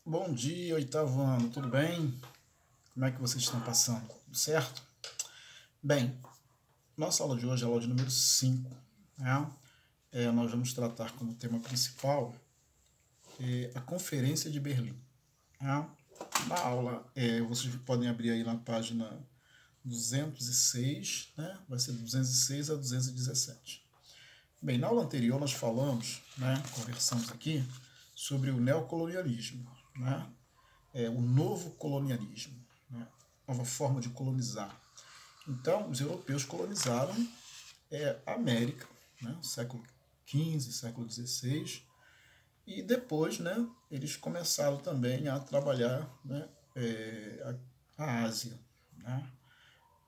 Bom dia, oitavo ano, tudo bem? Como é que vocês estão passando? Tudo certo? Bem, nossa aula de hoje é a aula de número 5, né? Nós vamos tratar como tema principal a Conferência de Berlim. Né? Na aula, vocês podem abrir aí na página 206, né? Vai ser 206 a 217. Bem, na aula anterior nós falamos, né, conversamos aqui sobre o neocolonialismo, né? O novo colonialismo, né? Nova forma de colonizar. Então, os europeus colonizaram a América, né? Século XV, século XVI, e depois, né, eles começaram também a trabalhar, né, a Ásia, né,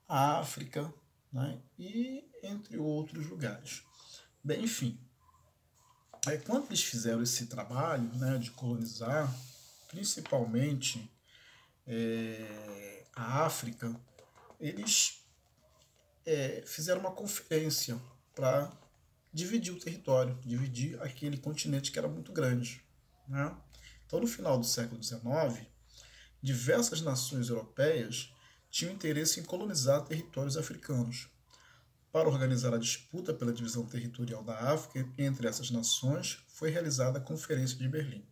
a África, né, e entre outros lugares. Bem, enfim, quando eles fizeram esse trabalho, né, de colonizar, principalmente a África, eles fizeram uma conferência para dividir o território, dividir aquele continente que era muito grande. Né? Então, no final do século XIX, diversas nações europeias tinham interesse em colonizar territórios africanos. Para organizar a disputa pela divisão territorial da África entre essas nações, foi realizada a Conferência de Berlim,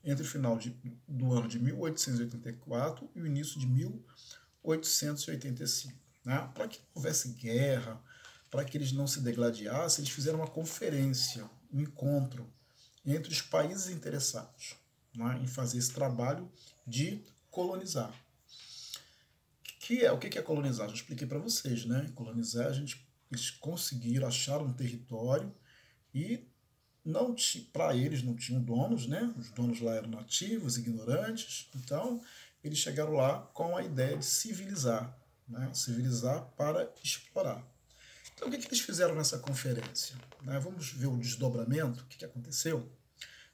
entre o final do ano de 1884 e o início de 1885. Né? Para que não houvesse guerra, para que eles não se degladiassem, eles fizeram uma conferência, um encontro entre os países interessados, né, em fazer esse trabalho de colonizar. O que é colonizar? Já expliquei para vocês, né? Colonizar, eles conseguiram achar um território e para eles não tinham donos, né? Os donos lá eram nativos, ignorantes, então eles chegaram lá com a ideia de civilizar, né? Civilizar para explorar. Então, o que eles fizeram nessa conferência? Vamos ver o desdobramento, o que aconteceu?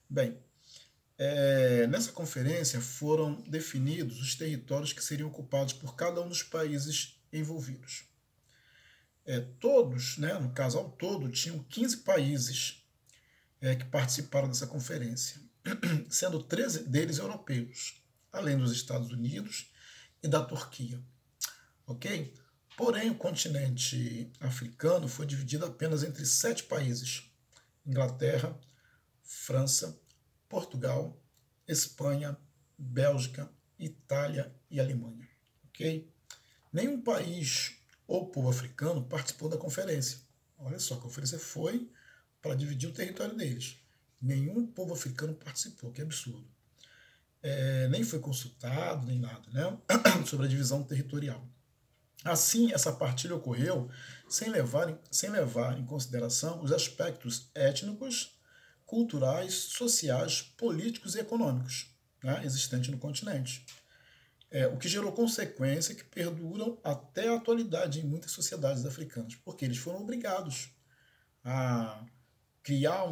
Bem, nessa conferência foram definidos os territórios que seriam ocupados por cada um dos países envolvidos. Todos, né, no caso ao todo, tinham 15 países que participaram dessa conferência, sendo 13 deles europeus, além dos Estados Unidos e da Turquia. Ok? Porém, o continente africano foi dividido apenas entre 7 países: Inglaterra, França, Portugal, Espanha, Bélgica, Itália e Alemanha. Ok? Nenhum país ou povo africano participou da conferência. Olha só, a conferência foi para dividir o território deles. Nenhum povo africano participou, que absurdo. Nem foi consultado, nem nada, né? Sobre a divisão territorial. Assim, essa partilha ocorreu sem levar em consideração os aspectos étnicos, culturais, sociais, políticos e econômicos, né, existentes no continente. O que gerou consequências que perduram até a atualidade em muitas sociedades africanas, porque eles foram obrigados a criar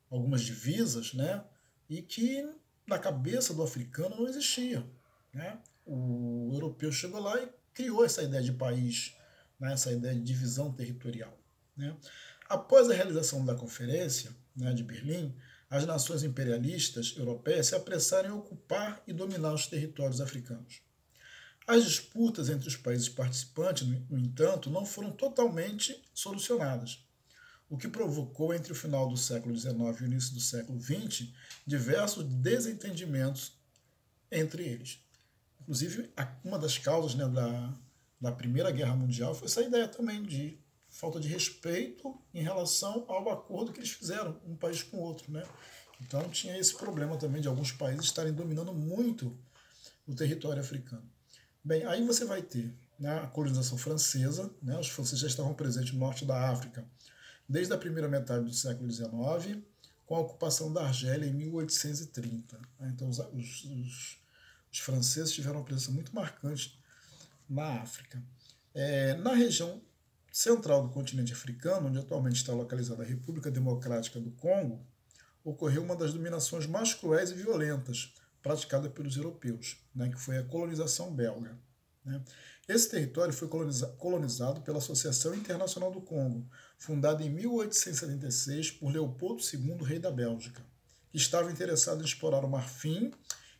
algumas divisas, né, e que na cabeça do africano não existia. Né? O europeu chegou lá e criou essa ideia de país, né, essa ideia de divisão territorial. Né? Após a realização da conferência, né, de Berlim, as nações imperialistas europeias se apressaram em ocupar e dominar os territórios africanos. As disputas entre os países participantes, no entanto, não foram totalmente solucionadas, o que provocou, entre o final do século XIX e o início do século XX, diversos desentendimentos entre eles. Inclusive, uma das causas, né, da Primeira Guerra Mundial foi essa ideia também de falta de respeito em relação ao acordo que eles fizeram, um país com o outro. Né? Então tinha esse problema também de alguns países estarem dominando muito o território africano. Bem, aí você vai ter, né, a colonização francesa, né, os franceses já estavam presentes no norte da África desde a primeira metade do século XIX, com a ocupação da Argélia em 1830. Então os franceses tiveram uma presença muito marcante na África. Na região central do continente africano, onde atualmente está localizada a República Democrática do Congo, ocorreu uma das dominações mais cruéis e violentas praticada pelos europeus, né, que foi a colonização belga. Né? Esse território foi colonizado pela Associação Internacional do Congo, fundada em 1876 por Leopoldo II, rei da Bélgica, que estavam interessados em explorar o marfim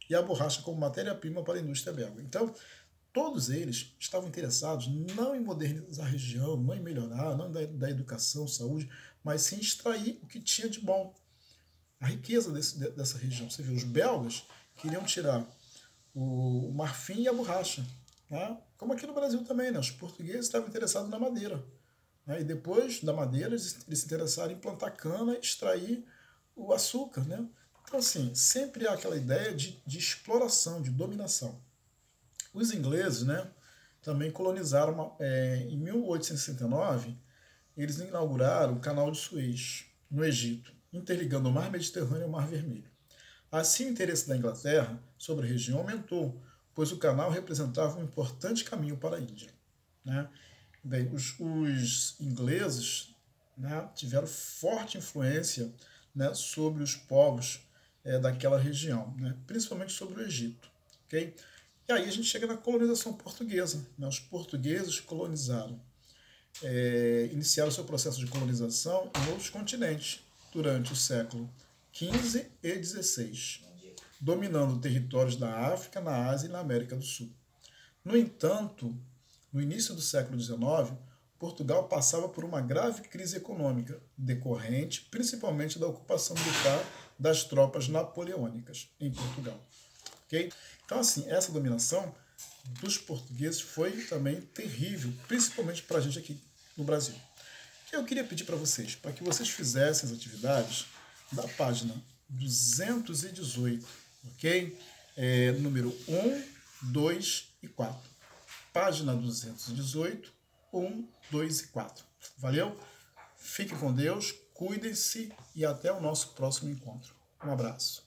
e a borracha como matéria-prima para a indústria belga. Então, todos eles estavam interessados não em modernizar a região, não em melhorar, não da educação, saúde, mas sim em extrair o que tinha de bom, a riqueza dessa região. Você vê, os belgas queriam tirar o marfim e a borracha, né? Como aqui no Brasil também, né? Os portugueses estavam interessados na madeira, né? E depois da madeira eles se interessaram em plantar cana e extrair o açúcar, né? Então, assim, sempre há aquela ideia de exploração, de dominação. Os ingleses, né, também colonizaram, em 1869, eles inauguraram o Canal de Suez, no Egito, interligando o Mar Mediterrâneo ao Mar Vermelho. Assim, o interesse da Inglaterra sobre a região aumentou, pois o canal representava um importante caminho para a Índia, né? Bem, os ingleses, né, tiveram forte influência, né, sobre os povos daquela região, né, principalmente sobre o Egito. Okay? E aí a gente chega na colonização portuguesa. Né? Os portugueses colonizaram, iniciaram seu processo de colonização em outros continentes durante o século XV e XVI, dominando territórios da África, na Ásia e na América do Sul. No entanto, no início do século XIX, Portugal passava por uma grave crise econômica, decorrente principalmente da ocupação militar das tropas napoleônicas em Portugal. Okay? Então, assim, essa dominação dos portugueses foi também terrível, principalmente para a gente aqui no Brasil. Eu queria pedir para vocês, para que vocês fizessem as atividades da página 218, ok? Número 1, 2 e 4. Página 218, 1, 2 e 4. Valeu? Fique com Deus, cuidem-se e até o nosso próximo encontro. Um abraço.